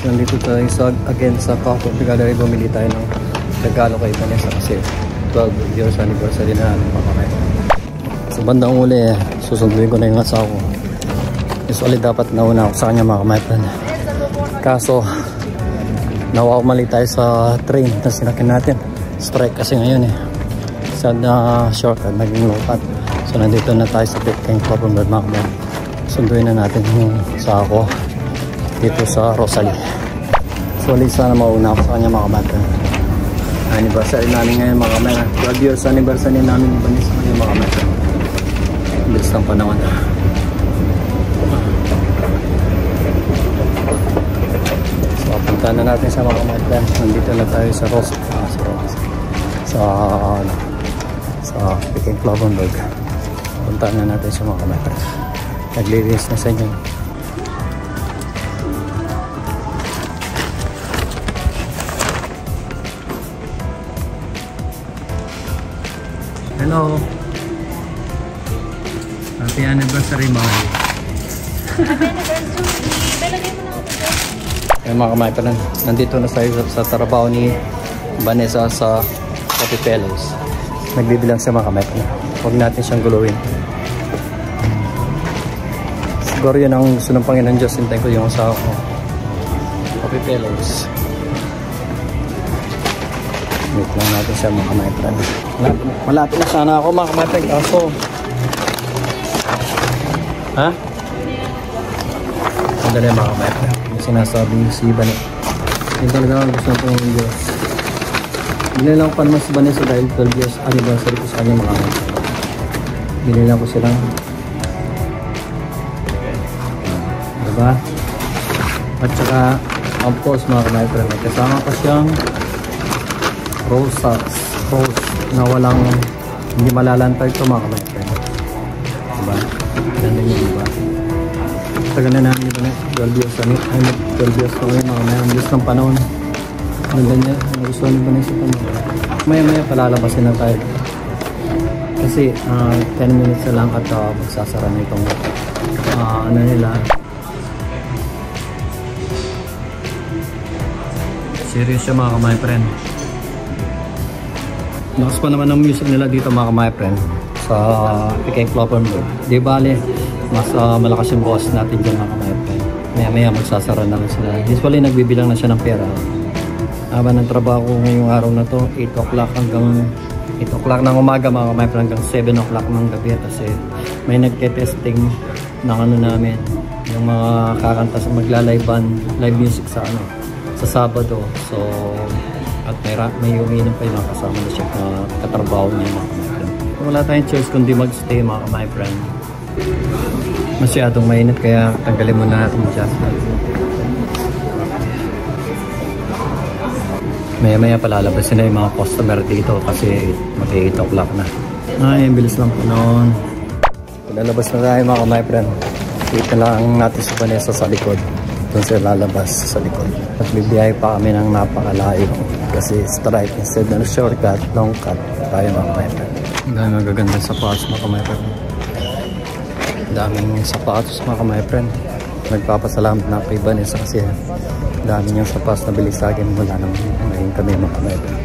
nandito tayo again sa Kapo Brigada. Bumili tayo ng regalo kay Vanessa kasi 12 years anniversary na natin mga kamay. Sa bandang uli, susunduin ko na yung asawa ko. Usually dapat nauna ako sa kanya mga kamay. Kaso, mali tayo sa train na sinakin natin. Strike kasi ngayon eh. Sad na shortcut, naging low cut. So nandito na tayo sa Pitcairn Club mga kamay. Sunduin na natin yung asawa ko dito sa Rosalie. So sana mauna ako sa kanya mga kamay. Anniversary namin ngayon mga kamay. 12 years anniversary namin ni Vanessa ngayon mga kamay. Bilis ng panahon. So puntahan na natin sa mga kamay. Nandito na tayo sa sa Pitcairn Club puntahan na natin sa mga kamay. Naglilinis na sa inyo. Hello. Happy anniversary, Mami. Happy anniversary. Talagay mo na ako dito. Ayun mga kamay, nandito na sa trabaho ni Vanessa sa Coffee Fellows. Nagbibilang siya mga kamay. Huwag natin siyang guluhin. Siguro yun ang gusto ng Panginoon Diyos. Hintayin ko yung asawa ko. Coffee Fellows. Wait lang natin siya mga kamay. Malapit na sana ako mga kamay. Kaso ha? Sandali mga kamay. Yung sinasabi si Vanessa. Yung talaga gusto ng Panginoon Diyos. Binilang ko pa naman si Vanessa dahil 12 years anniversary ko sa kanya mga kamay. Binilang ko silang diba? At saka of course mga kamay, kasama pa siyang rose na walang hindi malalantay ito mga kamay. Diba? Ganda niya diba? Tagal na namin ito 12 years na ngayon mga kamay. Ang Diyos ng panahon. Ganda niya. Nagustuhan niyo ba na ito? Maya palalabasin na tayo. Kasi 10 minutes na lang at magsasara na itong ano nila. Serious siya mga kamay friend. Lakas pa naman ang music nila dito mga kamay friend sa Pitcairn Club. Di bale, mas malakas yung boss natin dyan mga kamay friend. Maya magsasara na rin sila. Usually nagbibilang na siya ng pera. Habang ng trabaho ko ngayong araw na to 8 o'clock hanggang 8 o'clock ng umaga mga kamay friend hanggang 7 o'clock ng gabi kasi may nagte-testing ng ano namin yung mga kakanta sa magla-live band, live music sa sa Sabado. So at may umiinom pa yung mga kasama na siya na katrabaho niya mga kamay friend. Wala tayong choice kundi mag-stay mga kamay friend. Masyadong mainit kaya tanggalin muna natin yung jacket. Maya palalabasin na yung mga customer dito kasi mag-8 o'clock na. Ay, bilis lang po noon. Lalabas na tayo mga kamay friend. Wait na lang natin si Vanessa sa likod. Doon sila lalabas sa likod. At bibiyahe pa kami ng napakalayo. Kasi strike instead na shortcut, long cut. Tayo mga kamay friend. Ang daming magagandang sapatos mga kamay friend. Ang daming sapatos mga kamay friend. Nagpapasalamat na kay Vanessa kasi dami niyang sapatos na bili sa akin. Wala naman ngayon kami mga kamay friend.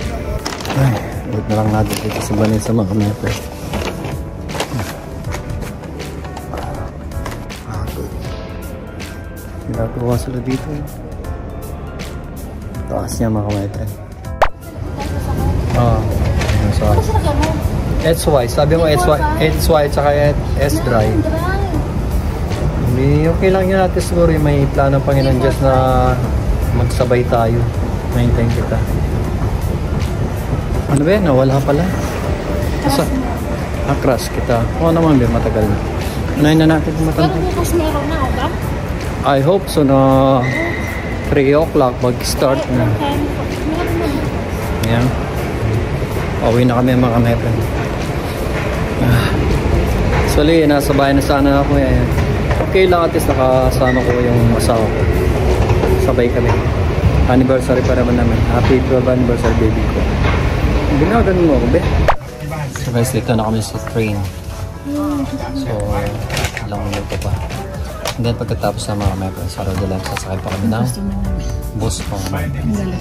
Ay, wait na lang natin dito si Vanessa mga kamay friend. Ginagawa sila dito. Taas niya mga kamay friend. HY, sabi mo HY tsaka S-Drive. Hindi, okay lang yun natin siguro yung may plano ng Panginoon Diyos na magsabay tayo. Maintain kita. Ano ba yan? Nawala pala. Asa? Crush kita. Oo naman ba, matagal na. Unahin na natin kung matanda. Pero bukas meron na, ba? I hope so na 3 o'clock mag-start na. Yan. Pauwi na kami mga kamay friend. Actually, nasa bahay na sana ako eh. Okay lang at least nakasama ko yung asawa ko. Sabay kami. Anniversary pa naman namin. Happy 12th anniversary baby ko. Ginaganon mo ako be. So guys, dito na kami sa train. So, ilang minuto pa. And then pagkatapos na mga mga friends, araw lang sasakay pa kami ng bus mga mga.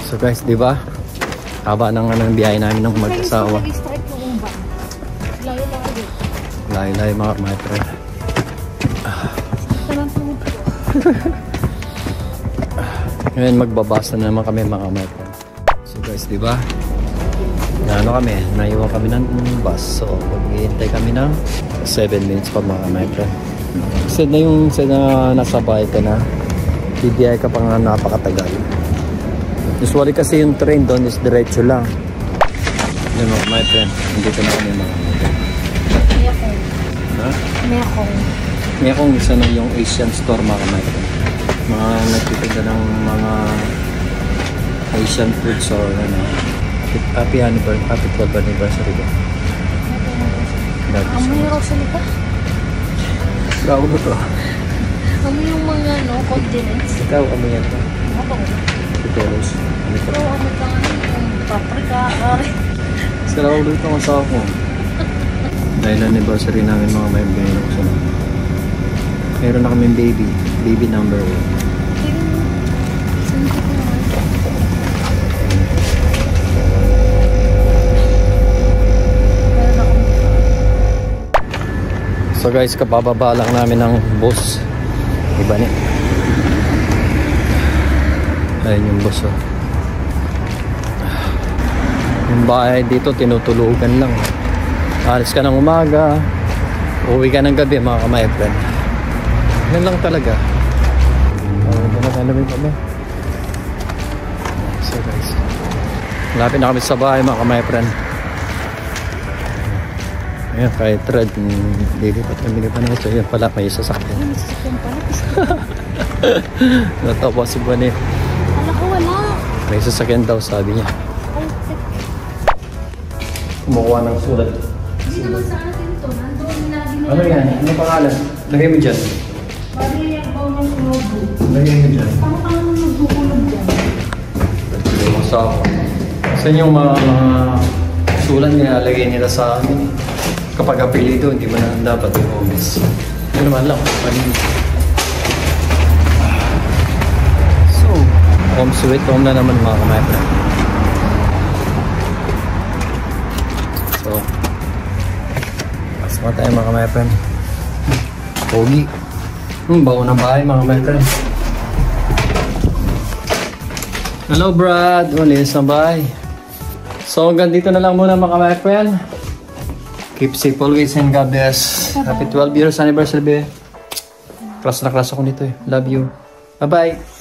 So guys, di ba? Haba ng biyahe namin ng mag-asawa. Layo-layo mga friend. Ngayon magbabasa na naman kami mga friend. So guys, di ba? Naiwan kami ng bus. So maghihintay kami ng 7 minutes pa mga friend. Kasi na nasa bahay ka na, BBI ka pa nga napakatagal. Usually kasi yung train doon is diretso lang. Yun mga my friend, dito na kami mga Mekong. ha? Mekong. Mekong isa na yung Asian store mga my friend. Mga nagtitinda ng mga Asian foods or ano. Happy 12th anniversary ba? Amoy yung Rosalita. Ikaw ba ito? Amoy yung mga condiments. Ikaw, amoy yan ito. Ano ba? Tutoros. Pero amoy ka nga yung paprika, kare. Sarap ulit ang asawa ko. Dahil anniversary namin mga may binilok sa mga. Meron na kami baby. Baby number 1. So guys, kapababa lang namin ng bus. Iba ni. Ayun yung bus oh. Yung bahay dito tinutulugan lang. Alis ka ng umaga, uwi ka ng gabi mga kamay friend. Yan lang talaga. Nalamin kami. So guys, malapit na kami sa bahay mga kamay friend. Ayan, kahit red, lilipat kami na ito. Ayan pala, may sasakyan. May sasakyan pala. Natawa si Buwan eh. Wala ko, wala. May sasakyan daw, sabi niya. Kumukuha ng sulat. Hindi naman sa atin ito. Nandoon nilagay nila. Ano yan? Ano pangalan? Lagay mo dyan. Pwede yung baw ng logo. Lagay mo dyan. Tama-tama nang nagbukulog dyan. Lagay mo sa ako. Kasi yung mga sulat nilalagay nila sa amin. Kapag apelido, hindi mo na dapat yung obvious. Ano naman lang, panin. So, home sweet home na naman mga kamay. So, pasok na tayo mga kamay. Pogi. Bago ng bahay mga kamay. Hello Brad, ulis ng bahay. So, hanggang dito na lang muna mga kamay. Keep safe always and God bless. Happy 12 years anniversary. Class na class ako nito eh. Love you. Bye-bye.